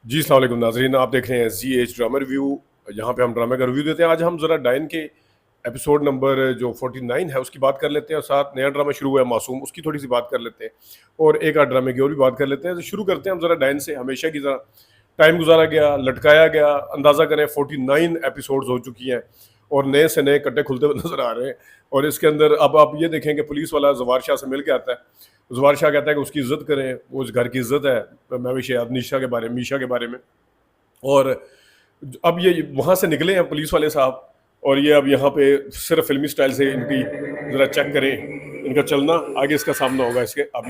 जी, अस्सलाम वालेकुम नाज़रीन, आप देख रहे हैं ज़ी-एच ड्रामा रिव्यू। यहाँ पे हम ड्रामे का रिव्यू देते हैं। आज हम ज़रा डाइन के एपिसोड नंबर जो 49 है उसकी बात कर लेते हैं और साथ नया ड्रामा शुरू हुआ है मासूम, उसकी थोड़ी-सी बात कर लेते हैं और एक आध ड्रामे की और भी बात कर लेते हैं। तो शुरू करते हैं हम ज़रा डाइन से। हमेशा की तरह टाइम गुज़ारा गया, लटकाया गया, अंदाज़ा करें 49 एपिसोड्स हो चुकी हैं और नए से नए कट्टे खुलते हुए नज़र आ रहे हैं। और इसके अंदर अब आप ये देखें कि पुलिस वाला ज़वार शाह से मिल के आता है। ज़वार शाह कहता है कि उसकी इज़्ज़त करें, वो उस घर की इज़्ज़त है। मैं भी शायद मीशा के बारे में। और अब ये वहाँ से निकले हैं पुलिस वाले साहब और ये अब यहाँ पे सिर्फ फिल्मी स्टाइल से इनकी ज़रा चेक करें इनका चलना, आगे इसका सामना होगा इसके। अब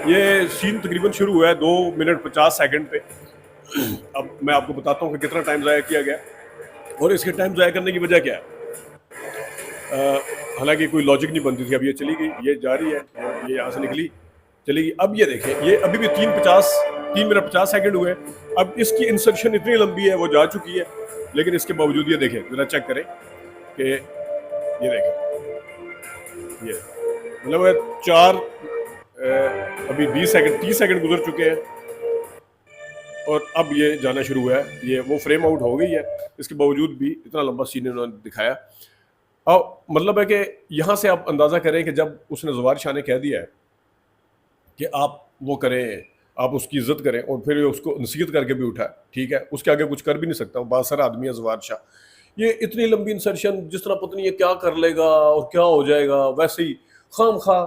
ये सीन तकरीबन शुरू हुआ है 2 मिनट 50 सेकंड पे। अब मैं आपको बताता हूँ कि कितना टाइम ज़ाया किया गया और इसके टाइम ज़ाया करने की वजह क्या है। हालांकि कोई लॉजिक नहीं बनती थी। अब ये चली गई, ये जा रही है, ये यहाँ से निकली, चली गई। अब ये देखें, ये अभी भी 3 मिनट 50 सेकंड हुए। अब इसकी इंसर्शन इतनी लंबी है, वो जा चुकी है, लेकिन इसके बावजूद ये देखें, जरा चेक करें कि ये देखें, ये मतलब अभी 20 सेकंड 30 सेकंड गुजर चुके हैं और अब ये जाना शुरू हुआ है। ये वो फ्रेम आउट हो गई है, इसके बावजूद भी इतना लंबा सीन इन्होंने दिखाया। अब मतलब है कि यहाँ से आप अंदाज़ा करें कि जब उसने ज़वार शाह ने कह दिया है कि आप वो करें, आप उसकी इज्जत करें, और फिर ये उसको नसीहत करके भी उठा, ठीक है, उसके आगे कुछ कर भी नहीं सकता, वो बासर आदमी है ज़वार शाह। ये इतनी लंबी इंसर्शन, जिस तरह पता नहीं ये क्या कर लेगा और क्या हो जाएगा, वैसे ही खाम खा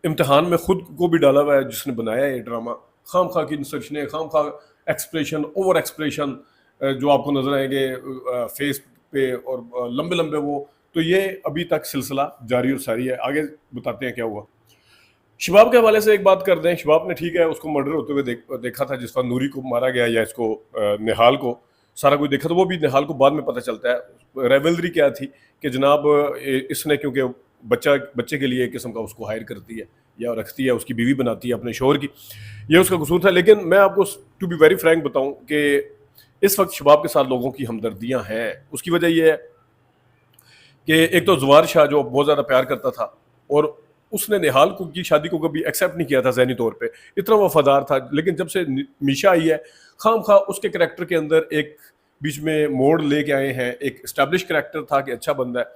इम्तिहान में खुद को भी डाला हुआ है जिसने बनाया है ये ड्रामा। खाम खा की इंसर्शनें, खाम खा एक्सप्रेशन, ओवर एक्सप्रेशन जो आपको नजर आएंगे फेस पे, और लंबे लंबे वो। तो ये अभी तक सिलसिला जारी और सारी है। आगे बताते हैं क्या हुआ। शबाब के हवाले से एक बात कर दें। शबाब ने, ठीक है, उसको मर्डर होते हुए देखा था, जिस पर नूरी को मारा गया या इसको निहाल को, सारा कुछ देखा। तो वो भी निहाल को बाद में पता चलता है रेवलरी क्या थी कि जनाब इसने, क्योंकि बच्चे के लिए एक किस्म का उसको हायर करती है या रखती है, उसकी बीवी बनाती है अपने शोहर की, ये उसका कसूर था। लेकिन मैं आपको टू बी वेरी फ्रैंक बताऊं कि इस वक्त शबाब के साथ लोगों की हमदर्दियां हैं। उसकी वजह यह है कि एक तो ज़वार शाह जो बहुत ज़्यादा प्यार करता था और उसने निहाल को की शादी को कभी एक्सेप्ट नहीं किया था ज़हनी तौर पे, इतना वफादार था। लेकिन जब से मीशा आई है, खाम खा उसके करैक्टर के अंदर एक बीच में मोड़ लेके आए हैं। एक इस्टेब्लिश करैक्टर था कि अच्छा बंदा है,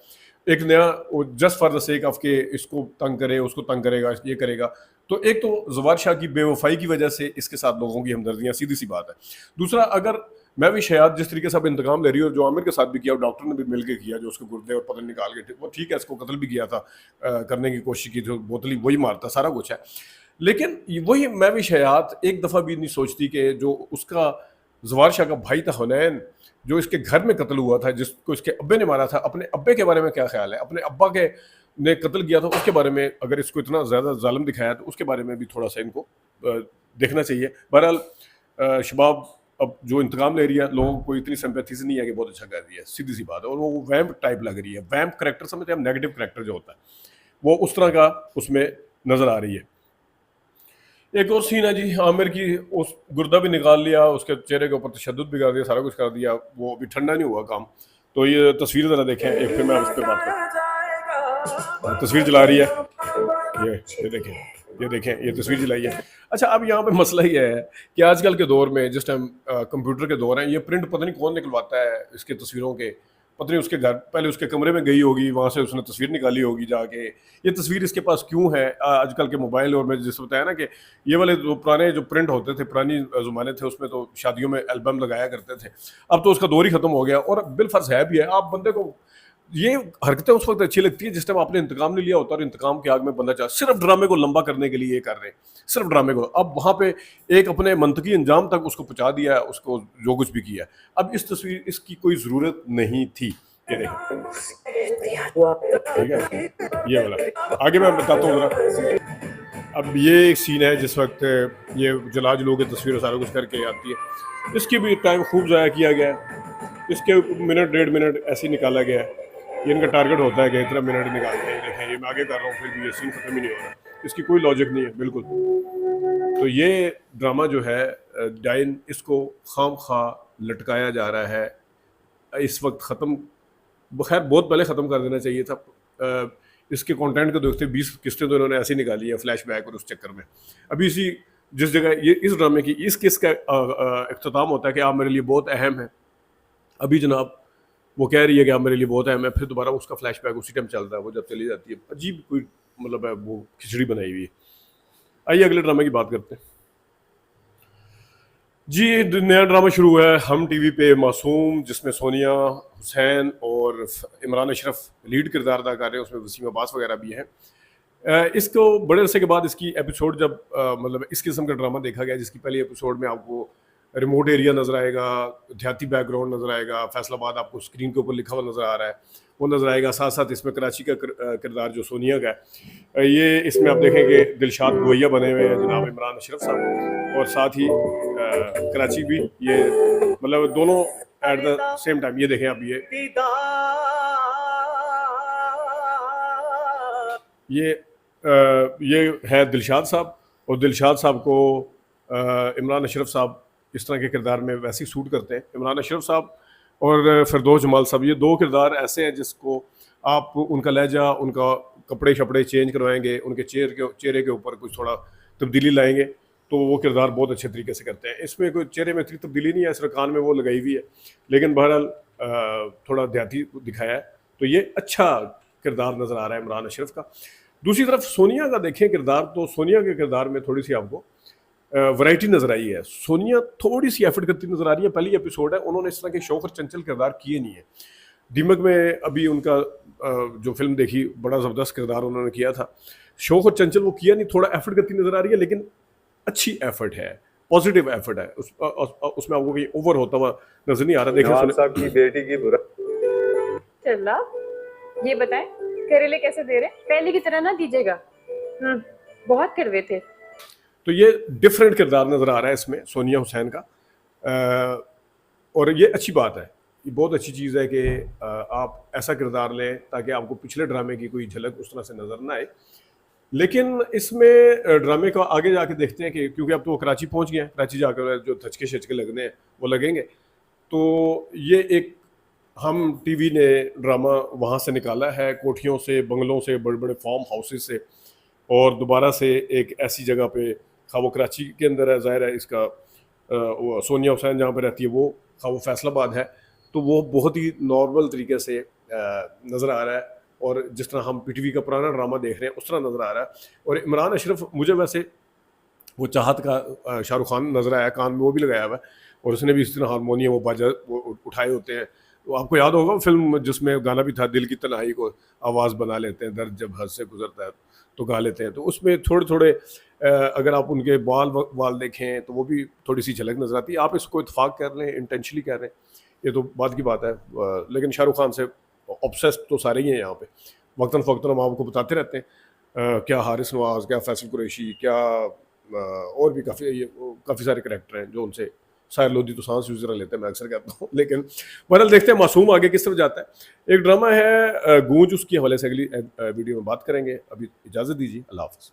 एक नया just for the sake of के इसको तंग करे, उसको तंग करेगा, ये करेगा। तो एक तो ज़वार शाह की बेवफाई की वजह से इसके साथ लोगों की हमदर्दियाँ, सीधी सी बात है। दूसरा, अगर मैं भी शायद जिस तरीके से अब इंतकाम ले रही हूँ, जो आमिर के साथ भी किया, डॉक्टर ने भी मिल के किया, जो उसके गुर्दे और पतन निकाल के, वो ठीक है, इसको कत्ल भी किया था, करने की कोशिश की थी, बोतली वही मारता, सारा कुछ है। लेकिन वही मैं भी शायद एक दफ़ा भी नहीं सोचती कि जो उसका ज़वार शाह का भाई था हुनैन, जो इसके घर में कत्ल हुआ था, जिसको इसके अब्बे ने मारा था, अपने अब्बे के बारे में क्या ख्याल है, अपने अब्बा के ने कत्ल किया था उसके बारे में अगर इसको इतना ज़्यादा जालिम दिखाया तो उसके बारे में भी थोड़ा सा इनको देखना चाहिए। बहरहाल शबाब अब जो इंतकाम ले रही है, लोगों को इतनी सिंपैथी से नहीं है कि बहुत अच्छा कर रही है, सीधी सी बात है। और वो वैम्प टाइप लग रही है, वैम्प करेक्टर समझते हैं हम, नेगेटिव करेक्टर जो होता है वो उस तरह का उसमें नजर आ रही है। एक और सीन है जी, आमिर की उस गुर्दा भी निकाल लिया, उसके चेहरे के ऊपर तशद्दुद भी कर दिया, सारा कुछ कर दिया, वो अभी ठंडा नहीं हुआ काम। तो ये तस्वीर ज़रा देखें एक, फिर मैं उस पर बात करूँ। तस्वीर जला रही है, ये देखें, ये देखें, ये तस्वीर जलाई है। अच्छा, अब यहाँ पे मसला ये है कि आजकल के दौर में, जिस टाइम कंप्यूटर के दौर हैं, ये प्रिंट पता नहीं कौन निकलवाता है इसके तस्वीरों के, पता नहीं उसके घर, पहले उसके कमरे में गई होगी, वहाँ से उसने तस्वीर निकाली होगी जाके। ये तस्वीर इसके पास क्यों है आजकल के मोबाइल? और मैं जिस बताया ना कि ये वाले जो पुराने जो प्रिंट होते थे, पुरानी ज़माने थे, उसमें तो शादियों में एल्बम लगाया करते थे। अब तो उसका दौर ही खत्म हो गया। और बिलफर्ज है भी है, आप बंदे को ये हरकतें उस वक्त अच्छी लगती है जिस टाइम आपने इंतकाम नहीं लिया होता और इंतकाम की आग में बंदा चाह, सिर्फ ड्रामे को लंबा करने के लिए ये कर रहे हैं, सिर्फ ड्रामे को। अब वहां पे एक अपने मंतकी अंजाम तक उसको पहुंचा दिया है, उसको जो कुछ भी किया। अब इस तस्वीर, इसकी कोई जरूरत नहीं थी। ये देखो, ठीक है, ये वाला आगे मैं बताता हूँ जरा। अब ये एक सीन है जिस वक्त ये जला जलो के तस्वीर सारा कुछ करके आती है, इसकी भी टाइम खूब ज़ाया किया गया है। इसके मिनट 1.5 मिनट ऐसे ही निकाला गया है। ये इनका टारगेट होता है कि इतना मिनट निकालते हैं। देखें, ये मैं आगे कर रहा हूँ, फिर भी ये सीन खत्म ही नहीं हो रहा, इसकी कोई लॉजिक नहीं है बिल्कुल। तो ये ड्रामा जो है डाइन, इसको खाम खा लटकाया जा रहा है, इस वक्त ख़त्म, खैर बहुत पहले ख़त्म कर देना चाहिए था। इसके कंटेंट को देखते 20 किस्तें तो इन्होंने ऐसी निकाली है, फ्लैशबैक और उस चक्कर में। अभी इसी जिस जगह ये इस ड्रामे की इस किस का इख्तिताम होता है कि आप मेरे लिए बहुत अहम हैं, अभी जनाब वो कह रही है कि आप मेरे लिए बहुत अहम है, फिर दोबारा उसका फ्लैशबैक उसी टाइम चल रहा है, वो जब चली जाती है, अजीब कोई मतलब है वो खिचड़ी बनाई हुई है। आइए अगले ड्रामे की बात करते हैं जी। नया ड्रामा शुरू हुआ है हम टीवी पे, मासूम, जिसमें सोनिया हुसैन और इमरान अशरफ लीड किरदार अदा कर रहे हैं, उसमें वसीम अब्बास वगैरह भी हैं। इसको बड़े अरसे के बाद इसकी एपिसोड जब मतलब इस किस्म का ड्रामा देखा गया, जिसकी पहली एपिसोड में आपको रिमोट एरिया नज़र आएगा, देहाती बैकग्राउंड नज़र आएगा, फैसलाबाद आपको स्क्रीन के ऊपर लिखा हुआ नज़र आ रहा है, वो नज़र आएगा। साथ साथ इसमें कराची का किरदार जो सोनिया का है, ये इसमें आप देखेंगे दिलशाद गवैया बने हुए हैं जनाब इमरान अशरफ साहब, और साथ ही कराची भी, ये मतलब दोनों एट द सेम टाइम। ये देखें आप, ये है दिलशाद साहब, और दिलशाद साहब को इमरान अशरफ साहब इस तरह के किरदार में वैसे ही सूट करते हैं। इमरान अशरफ साहब और फिरदौस जमाल साहब, ये दो किरदार ऐसे हैं जिसको आप उनका लहजा, उनका कपड़े शपड़े चेंज करवाएंगे, उनके चेहरे के ऊपर कुछ थोड़ा तब्दीली लाएंगे, तो वो किरदार बहुत अच्छे तरीके से करते हैं। इसमें कोई चेहरे में इतनी तब्दीली नहीं है, सिर्फ कान में वो लगाई हुई है, लेकिन बहरहाल थोड़ा देहाती दिखाया है, तो ये अच्छा किरदार नज़र आ रहा है इमरान अशरफ का। दूसरी तरफ सोनिया का देखें किरदार, तो सोनिया के किरदार में थोड़ी सी आपको वैरायटी नजर आई है। सोनिया थोड़ी सी एफर्ट करती नजर आ रही है। पहली एपिसोड है, उन्होंने इस तरह के शौक और चंचल किरदार किए नहीं है। दीमक में अभी उनका जो फिल्म देखी, बड़ा ज़बरदस्त किरदार उन्होंने किया था। शौक और चंचल वो किया नहीं, थोड़ा एफर्ट करती नजर आ रही है, लेकिन अच्छी एफर्ट है, पॉजिटिव एफर्ट है। उसमें आपको कहीं ओवर होता हुआ नजर नहीं आ रहा। देखिए साहब की बेटी की बुरा चला, ये बताएं करेले कैसे दे रहे? पहले की तरह ना दीजिएगा, बहुत कड़वे थे। तो ये डिफरेंट किरदार नज़र आ रहा है इसमें सोनिया हुसैन का, और ये अच्छी बात है, ये बहुत अच्छी चीज़ है कि आप ऐसा किरदार लें ताकि आपको पिछले ड्रामे की कोई झलक उस तरह से नज़र ना आए। लेकिन इसमें ड्रामे को आगे जाके देखते हैं कि क्योंकि अब तो वो कराची पहुंच गए हैं, कराची जाकर जो धचके शचके लगने हैं वो लगेंगे। तो ये एक हम टीवी ने ड्रामा वहाँ से निकाला है, कोठियों से, बंगलों से, बड़े बड़े फार्म हाउसेज से, और दोबारा से एक ऐसी जगह पे, खा वो कराची के अंदर है, ज़ाहिर है इसका वो सोनिया हुसैन जहाँ पे रहती है वो, खा वो फैसलाबाद है, तो वो बहुत ही नॉर्मल तरीके से नज़र आ रहा है, और जिस तरह हम पीटीवी का पुराना ड्रामा देख रहे हैं उस तरह नज़र आ रहा है। और इमरान अशरफ, मुझे वैसे वो चाहत का शाहरुख खान नज़र आया, कान में वो भी लगाया हुआ है, और उसने भी इस तरह हारमोनियम वो बाजा वो उठाए होते हैं। तो आपको याद होगा फिल्म जिसमें गाना भी था, दिल की तन्हाई को आवाज़ बना लेते हैं, दर्द जब हद से गुजरता है तो गा लेते हैं। तो उसमें थोड़े थोड़े अगर आप उनके बाल देखें तो वो भी थोड़ी सी झलक नज़र आती है। आप इसको इत्फाक कर रहे हैं, इंटेंशनली कर रहे हैं, ये तो बात की बात है, लेकिन शाहरुख खान से ऑब्सेस्ड तो सारे ही हैं यहाँ पे। वक्तन फ़क्तन हम आपको बताते रहते हैं क्या हारिस नवाज, क्या फैसल कुरैशी, क्या और भी काफ़ी सारे करैक्टर हैं जो उनसे शायर लोधी तो सांस यूजर लेते हैं, मैं अक्सर कहता हूँ। लेकिन बहरहाल देखते हैं मासूम आगे किस तरफ जाता है। एक ड्रामा है गूंज, उसकी हवाले से अगली वीडियो में बात करेंगे। अभी इजाज़त दीजिए, अल्लाह हाफ़िज़।